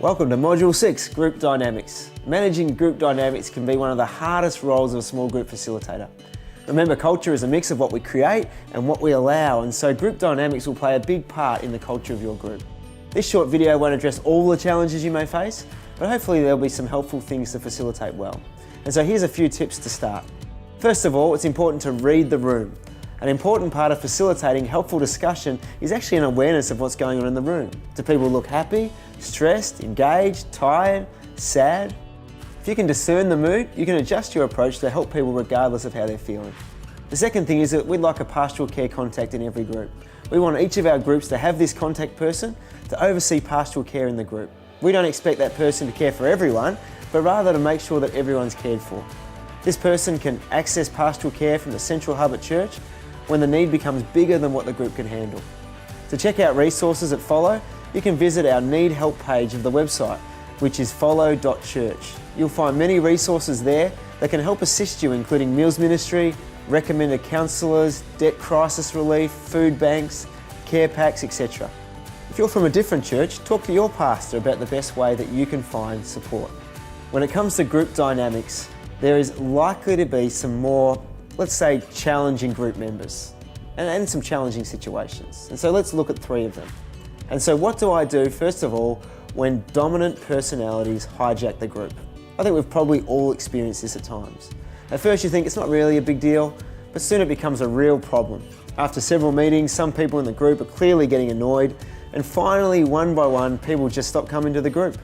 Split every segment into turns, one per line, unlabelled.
Welcome to Module 6, Group Dynamics. Managing group dynamics can be one of the hardest roles of a small group facilitator. Remember, culture is a mix of what we create and what we allow, and so group dynamics will play a big part in the culture of your group. This short video won't address all the challenges you may face, but hopefully there'll be some helpful things to facilitate well. And so here's a few tips to start. First of all, it's important to read the room. An important part of facilitating helpful discussion is actually an awareness of what's going on in the room. Do people look happy, stressed, engaged, tired, sad? If you can discern the mood, you can adjust your approach to help people regardless of how they're feeling. The second thing is that we'd like a pastoral care contact in every group. We want each of our groups to have this contact person to oversee pastoral care in the group. We don't expect that person to care for everyone, but rather to make sure that everyone's cared for. This person can access pastoral care from the central hub at church when the need becomes bigger than what the group can handle. To check out resources that follow, you can visit our Need Help page of the website, which is follow.church. You'll find many resources there that can help assist you, including meals ministry, recommended counsellors, debt crisis relief, food banks, care packs, etc. If you're from a different church, talk to your pastor about the best way that you can find support. When it comes to group dynamics, there is likely to be some more, let's say, challenging group members and some challenging situations. And so let's look at three of them. And so what do I do, first of all, when dominant personalities hijack the group? I think we've probably all experienced this at times. At first you think it's not really a big deal, but soon it becomes a real problem. After several meetings, some people in the group are clearly getting annoyed, and finally, one by one, people just stop coming to the group.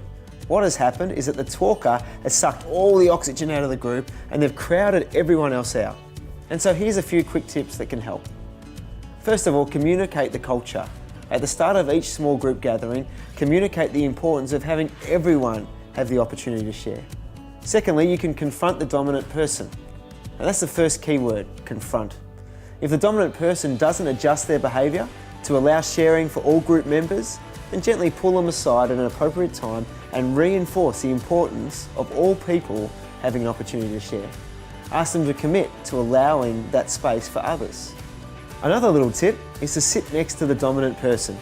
What has happened is that the talker has sucked all the oxygen out of the group and they've crowded everyone else out. And so here's a few quick tips that can help. First of all, communicate the culture. At the start of each small group gathering, communicate the importance of having everyone have the opportunity to share. Secondly, you can confront the dominant person. And that's the first key word, confront. If the dominant person doesn't adjust their behaviour to allow sharing for all group members, then gently pull them aside at an appropriate time and reinforce the importance of all people having an opportunity to share. Ask them to commit to allowing that space for others. Another little tip is to sit next to the dominant person.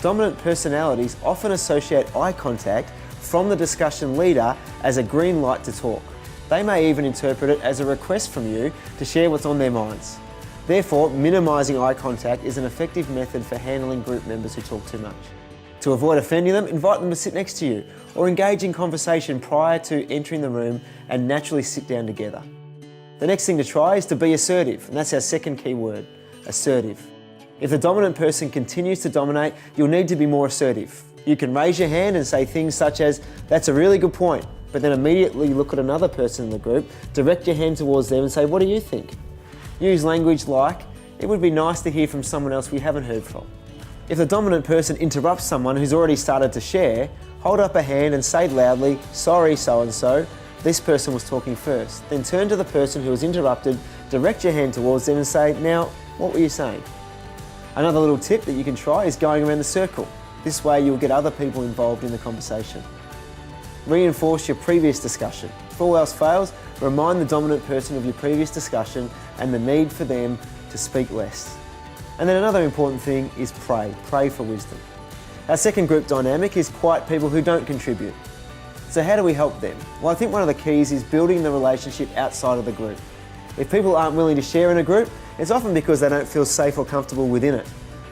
Dominant personalities often associate eye contact from the discussion leader as a green light to talk. They may even interpret it as a request from you to share what's on their minds. Therefore, minimising eye contact is an effective method for handling group members who talk too much. To avoid offending them, invite them to sit next to you or engage in conversation prior to entering the room and naturally sit down together. The next thing to try is to be assertive, and that's our second key word, assertive. If the dominant person continues to dominate, you'll need to be more assertive. You can raise your hand and say things such as, "That's a really good point," but then immediately look at another person in the group, direct your hand towards them and say, "What do you think?" Use language like, "It would be nice to hear from someone else we haven't heard from." If the dominant person interrupts someone who's already started to share, hold up a hand and say loudly, "Sorry, so-and-so, this person was talking first." Then turn to the person who was interrupted, direct your hand towards them and say, "Now, what were you saying?" Another little tip that you can try is going around the circle. This way you'll get other people involved in the conversation. Reinforce your previous discussion. If all else fails, remind the dominant person of your previous discussion and the need for them to speak less. And then another important thing is pray. Pray for wisdom. Our second group dynamic is quiet people who don't contribute. So how do we help them? Well, I think one of the keys is building the relationship outside of the group. If people aren't willing to share in a group, it's often because they don't feel safe or comfortable within it.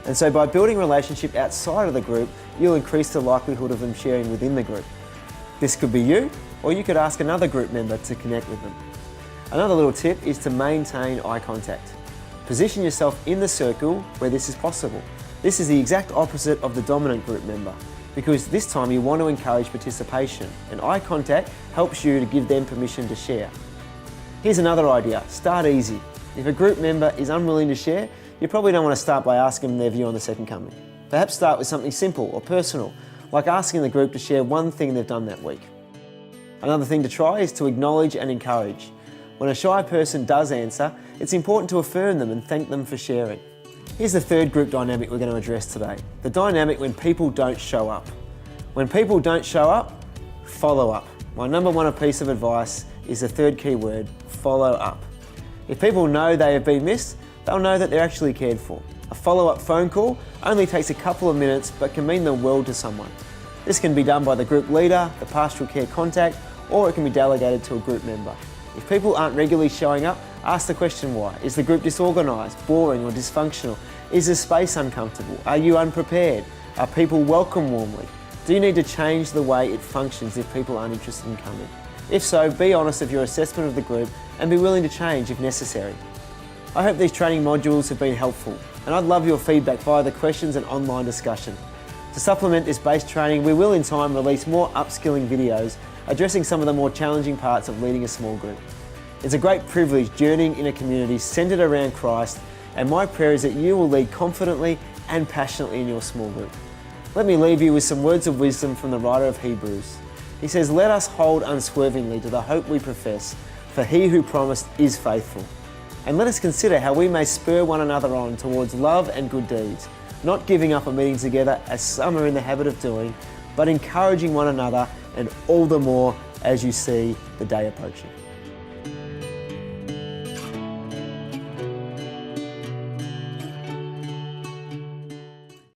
And so by building a relationship outside of the group, you'll increase the likelihood of them sharing within the group. This could be you, or you could ask another group member to connect with them. Another little tip is to maintain eye contact. Position yourself in the circle where this is possible. This is the exact opposite of the dominant group member, because this time you want to encourage participation, and eye contact helps you to give them permission to share. Here's another idea, start easy. If a group member is unwilling to share, you probably don't want to start by asking them their view on the second coming. Perhaps start with something simple or personal, like asking the group to share one thing they've done that week. Another thing to try is to acknowledge and encourage. When a shy person does answer, it's important to affirm them and thank them for sharing. Here's the third group dynamic we're going to address today, the dynamic when people don't show up. When people don't show up, follow up. My number one piece of advice is the third key word, follow up. If people know they have been missed, they'll know that they're actually cared for. A follow-up phone call only takes a couple of minutes but can mean the world to someone. This can be done by the group leader, the pastoral care contact, or it can be delegated to a group member. If people aren't regularly showing up, ask the question why. Is the group disorganised, boring or dysfunctional? Is the space uncomfortable? Are you unprepared? Are people welcomed warmly? Do you need to change the way it functions if people aren't interested in coming? If so, be honest of your assessment of the group and be willing to change if necessary. I hope these training modules have been helpful, and I'd love your feedback via the questions and online discussion. To supplement this base training, we will in time release more upskilling videos addressing some of the more challenging parts of leading a small group. It's a great privilege journeying in a community centred around Christ, and my prayer is that you will lead confidently and passionately in your small group. Let me leave you with some words of wisdom from the writer of Hebrews. He says, "Let us hold unswervingly to the hope we profess, for he who promised is faithful. And let us consider how we may spur one another on towards love and good deeds, not giving up a meeting together as some are in the habit of doing, but encouraging one another, and all the more as you see the day approaching."